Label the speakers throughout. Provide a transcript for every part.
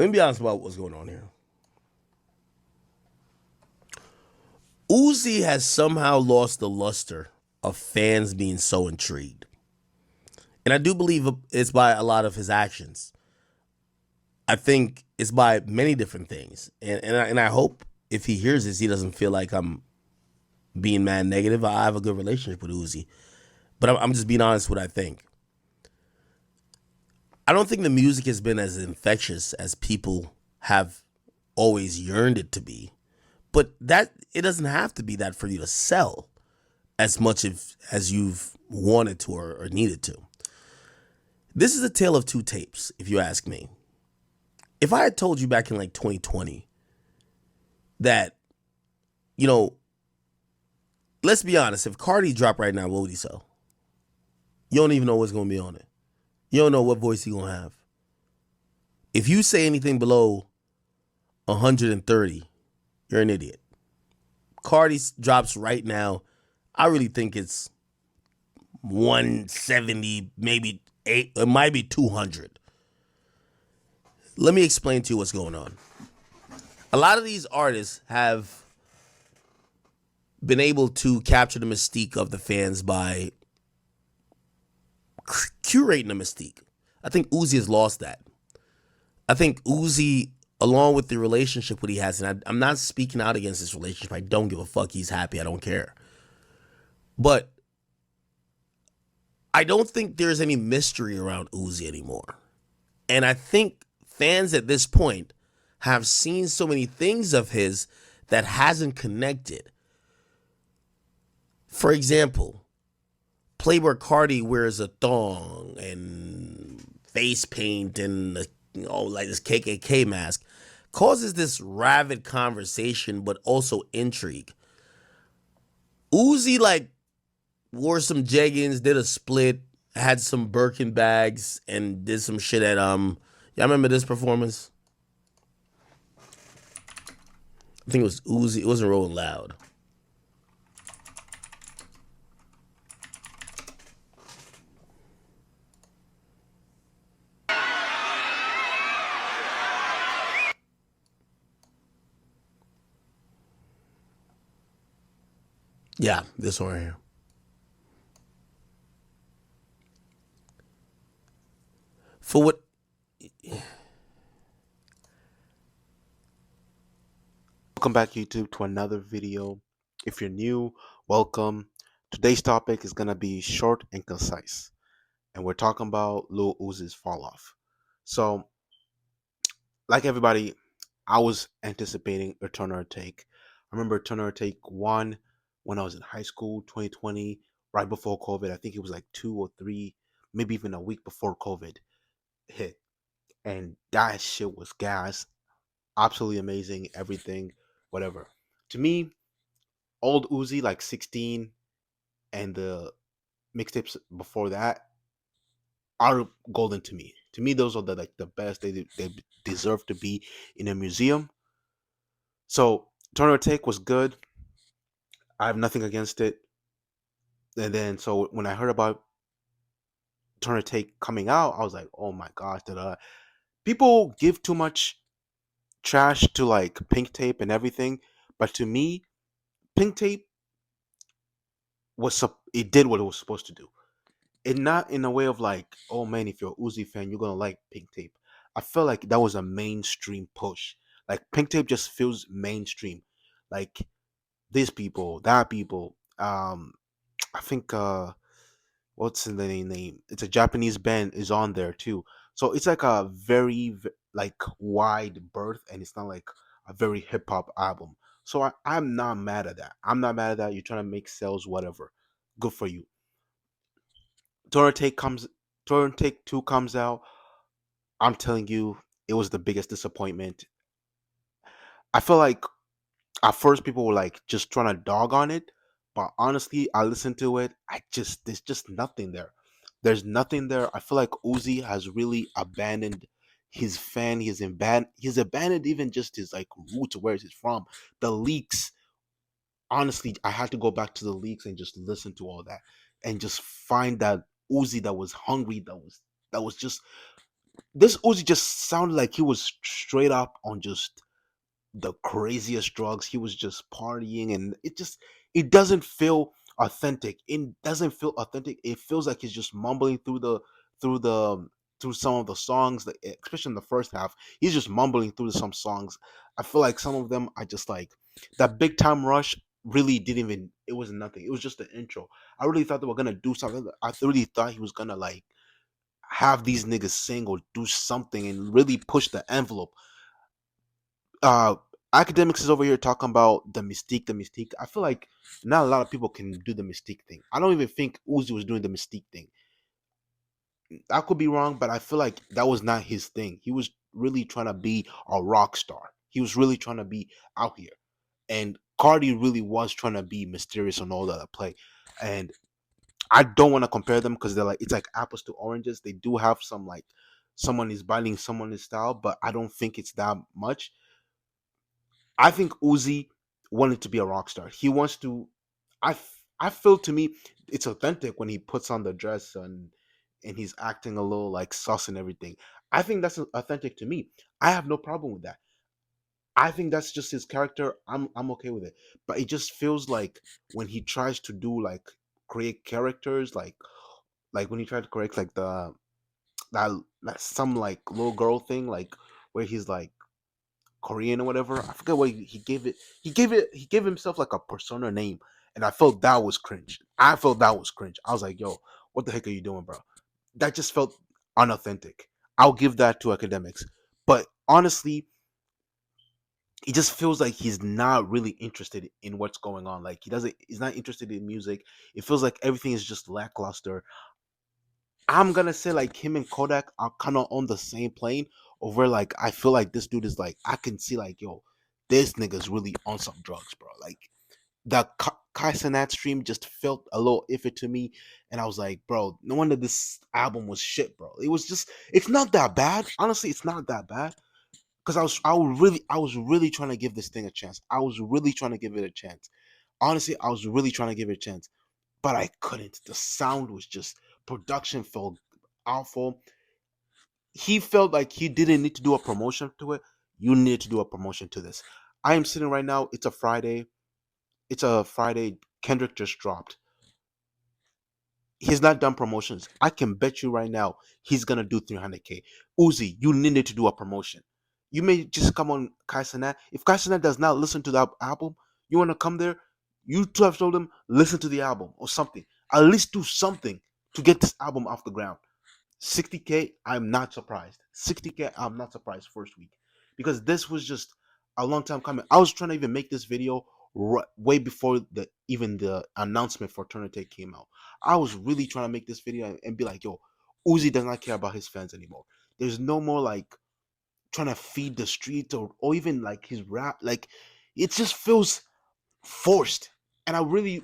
Speaker 1: Let me be honest about what's going on here. Uzi has somehow lost the luster of fans being so intrigued. And I do believe it's by a lot of his actions. I think it's by many different things. And I hope if he hears this, he doesn't feel like I'm being mad negative. I have a good relationship with Uzi. But I'm just being honest with what I think. I don't think the music has been as infectious as people have always yearned it to be. But that it doesn't have to be that for you to sell as much as you've wanted to or needed to. This is a tale of two tapes, if you ask me. If I had told you back in like 2020 that, you know, let's be honest, if Cardi dropped right now, what would he sell? You don't even know what's going to be on it. You don't know what voice he going to have. If you say anything below 130, you're an idiot. Cardi drops right now, I really think it's 170, maybe 8, it might be 200. Let me explain to you what's going on. A lot of these artists have been able to capture the mystique of the fans by curating the mystique. I think Uzi has lost that. I think Uzi, along with the relationship what he has, and I'm not speaking out against this relationship. I don't give a fuck. He's happy. I don't care. But I don't think there's any mystery around Uzi anymore. And I think fans at this point have seen so many things of his that hasn't connected. For example, Playboi Carti wears a thong and face paint and like this KKK mask, causes this rabid conversation, but also intrigue. Uzi like wore some jeggings, did a split, had some Birkin bags, and did some shit at y'all remember this performance? I think it was Uzi. It wasn't Rolling Loud. Yeah, this one right here. For what?
Speaker 2: Welcome back, YouTube, to another video. If you're new, welcome. Today's topic is gonna be short and concise, and we're talking about Lil Uzi's fall off. So, like everybody, I was anticipating a Turner or Take. I remember Turner or Take one when I was in high school, 2020, right before COVID. I think it was like 2 or 3, maybe even a week before COVID hit, and that shit was gas. Absolutely amazing, everything, whatever. To me, old Uzi, like 16, and the mixtapes before that are golden to me. To me, those are the best. They deserve to be in a museum. So Turner Take was good. I have nothing against it. And then so when I heard about Turner Take coming out, I was like, oh my gosh, people give too much trash to like Pink Tape and everything, but to me, Pink Tape it did what it was supposed to do. And not in a way of like, oh man, if you're a Uzi fan, you're gonna like Pink Tape. I felt like that was a mainstream push. Like Pink Tape just feels mainstream. Like these people, that people. I think what's the name? It's a Japanese band is on there too. So it's like a like wide berth, and it's not like a very hip hop album. So I'm not mad at that. I'm not mad at that. You're trying to make sales, whatever. Good for you. Torrent Take comes Torrent Take 2 comes out. I'm telling you, it was the biggest disappointment. I feel like at first people were like just trying to dog on it, but honestly, I listened to it. There's just nothing there. There's nothing there. I feel like Uzi has really abandoned his fan. He's abandoned even just his like roots, where he's from. The leaks. Honestly, I had to go back to the leaks and just listen to all that and just find that Uzi that was hungry, that was just This Uzi just sounded like he was straight up on just the craziest drugs. He was just partying, and it doesn't feel authentic. It doesn't feel authentic. It feels like he's just mumbling through the through some of the songs, especially in the first half. He's just mumbling through some songs. I feel like some of them are just like that big time rush really didn't even, it was nothing. It was just the intro. I really thought they were gonna do something. I really thought he was gonna like have these niggas sing or do something and really push the envelope. uh Academics is over here talking about the mystique. I feel like not a lot of people can do the mystique thing. I don't even think Uzi was doing the mystique thing. I could be wrong, but I feel like that was not his thing. He was really trying to be a rock star. He was really trying to be out here, and Cardi really was trying to be mysterious on all that I play. And I don't want to compare them because they're like, it's like apples to oranges. They do have some like someone is biting someone's style, but I don't think it's that much. I think Uzi wanted to be a rock star. He wants to. I feel, to me, it's authentic when he puts on the dress and he's acting a little like sus and everything. I think that's authentic to me. I have no problem with that. I think that's just his character. I'm okay with it. But it just feels like when he tries to do like create characters, like when he tried to correct like that, that some like little girl thing, like where he's like Korean or whatever. I forget what he gave it. He gave himself like a persona name, and I felt that was cringe. I felt that was cringe. I was like, yo, what the heck are you doing, bro? That just felt unauthentic. I'll give that to academics, but honestly, it just feels like he's not really interested in what's going on. Like he's not interested in music. It feels like everything is just lackluster. I'm gonna say like him and Kodak are kind of on the same plane. Over like I feel like this dude is like, I can see like, yo, this nigga's really on some drugs, bro. Like the Kai Cenat stream just felt a little iffy to me, and I was like, bro, no wonder this album was shit, bro. It was just, it's not that bad. Honestly, it's not that bad because I was really trying to give this thing a chance. I was really trying to give it a chance. Honestly, I was really trying to give it a chance, but I couldn't. The sound was just, production felt awful. He felt like he didn't need to do a promotion to it. You need to do a promotion to this. I am sitting right now. It's a Friday. It's a Friday. Kendrick just dropped. He's not done promotions. I can bet you right now he's gonna do 300K. Uzi, you needed to do a promotion. You may just come on Kai Cenat. If Kai Cenat does not listen to that album, you want to come there. You to have told him listen to the album or something. At least do something to get this album off the ground. 60K, I'm not surprised. 60K, I'm not surprised first week because this was just a long time coming. I was trying to even make this video way before the announcement for Turn Take came out. I was really trying to make this video and be like, yo, Uzi does not care about his fans anymore. There's no more like trying to feed the streets or even like his rap. Like it just feels forced. And I really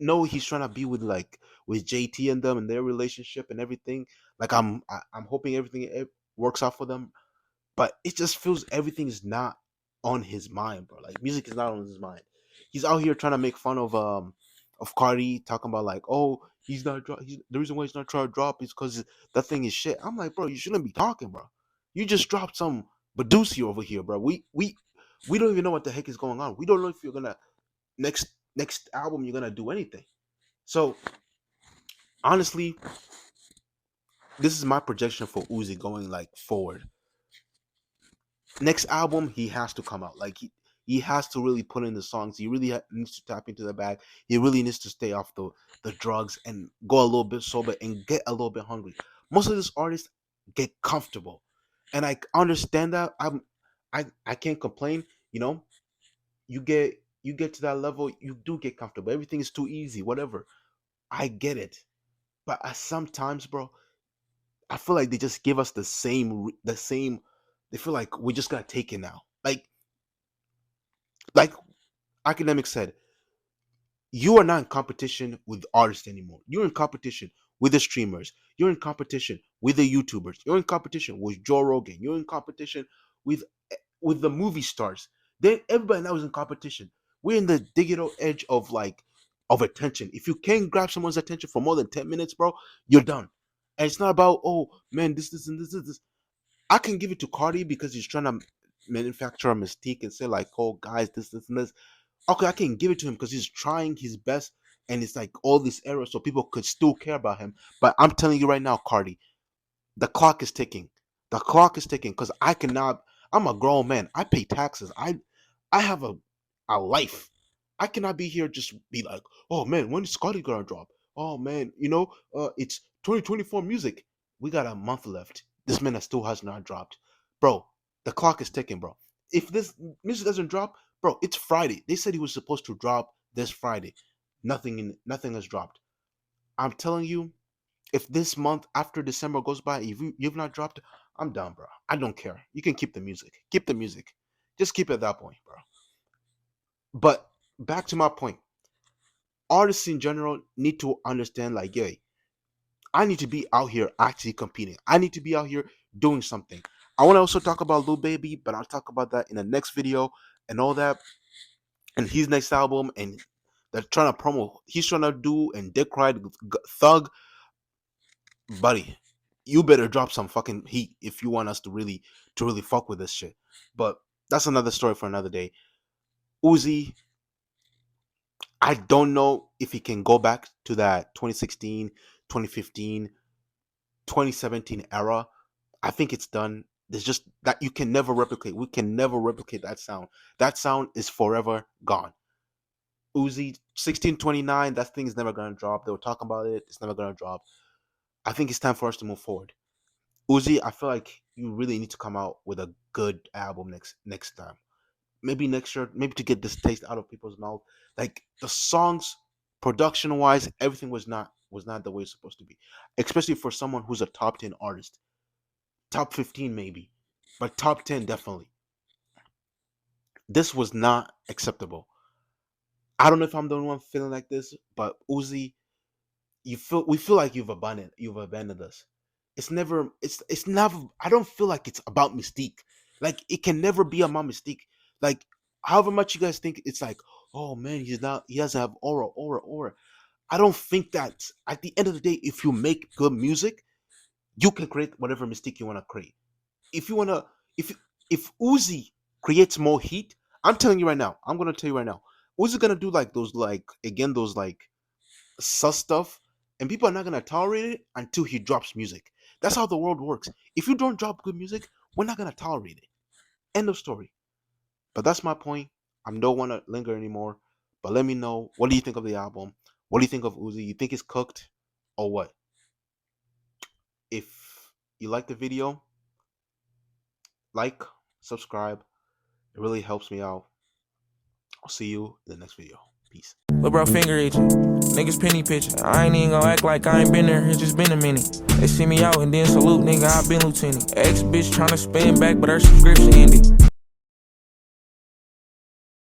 Speaker 2: know he's trying to be with like with JT and them and their relationship and everything. Like I'm hoping everything works out for them, but it just feels everything is not on his mind, bro. Like music is not on his mind. He's out here trying to make fun of Cardi, talking about like, oh, the reason why he's not trying to drop is because that thing is shit. I'm like, bro, you shouldn't be talking, bro. You just dropped some Badusi over here, bro. We don't even know what the heck is going on. We don't know if you're gonna next album you're gonna do anything. So honestly, this is my projection for Uzi going like forward. Next album, he has to come out. Like he has to really put in the songs. He really needs to tap into the bag. He really needs to stay off the drugs and go a little bit sober and get a little bit hungry. Most of these artists get comfortable, and I understand that. I can't complain. You know, you get to that level, you do get comfortable. Everything is too easy. Whatever. I get it, but at sometimes, bro, I feel like they just give us the same. They feel like we just gotta take it now. Like academic said, you are not in competition with artists anymore. You're in competition with the streamers. You're in competition with the YouTubers. You're in competition with Joe Rogan. You're in competition with with the movie stars. Then everybody now is in competition. We're in the digital edge of like of attention. If you can't grab someone's attention for more than 10 minutes, bro, you're done. And it's not about, oh man, this and this. I can give it to Cardi because he's trying to manufacture a mystique and say like, oh guys, this and this. Okay, I can give it to him because he's trying his best, and it's like all this era, so people could still care about him. But I'm telling you right now, Cardi, the clock is ticking. The clock is ticking because I cannot. I'm a grown man. I pay taxes. I have a life. I cannot be here just be like, oh man, when is Scotty gonna drop? Oh man, it's 2024 music. We got a month left. This man still has not dropped, bro. The clock is ticking, bro. If this music doesn't drop, bro, it's Friday. They said he was supposed to drop this Friday. Nothing has dropped. I'm telling you, if this month after December goes by, if you've not dropped, I'm done, bro. I don't care. You can keep the music. Keep the music. Just keep it at that point, bro. But back to my point. Artists in general need to understand, like, yeah, I need to be out here actually competing. I need to be out here doing something. I want to also talk about Lil Baby, but I'll talk about that in the next video and all that. And his next album, and they're trying to promo. He's trying to do and Dick Ride Thug, buddy. You better drop some fucking heat if you want us to really fuck with this shit. But that's another story for another day. Uzi, I don't know if he can go back to that 2016, 2015, 2017 era. I think it's done. There's just that you can never replicate. We can never replicate that sound. That sound is forever gone. Uzi 1629, that thing is never gonna drop. They were talking about it. It's never gonna drop. I think it's time for us to move forward. Uzi, I feel like you really need to come out with a good album next time. Maybe next year, maybe to get this taste out of people's mouth. Like the songs, production wise, everything was not the way it's supposed to be. Especially for someone who's a top 10 artist. Top 15 maybe. But top 10 definitely. This was not acceptable. I don't know if I'm the only one feeling like this, but Uzi, we feel like you've abandoned us. It's never, I don't feel like it's about Mystique. Like it can never be about Mystique. Like however much you guys think it's like, oh man, he doesn't have aura. I don't think that at the end of the day, if you make good music, you can create whatever Mystique you want to create. If you wanna if Uzi creates more heat, I'm telling you right now, I'm gonna tell you right now, Uzi gonna do like those sus stuff, and people are not gonna tolerate it until he drops music. That's how the world works. If you don't drop good music, we're not gonna tolerate it. End of story. But that's my point. I don't want to linger anymore. But let me know, what do you think of the album? What do you think of Uzi? You think it's cooked or what? If you like the video, like, subscribe. It really helps me out. I'll see you in the next video. Peace.
Speaker 3: Lil' bro finger itching, niggas penny pitching. I ain't even gon' act like I ain't been there, it's just been a minute. They see me out and then salute, nigga, I been lieutenant. Ex bitch tryna spin back, but her subscription ended.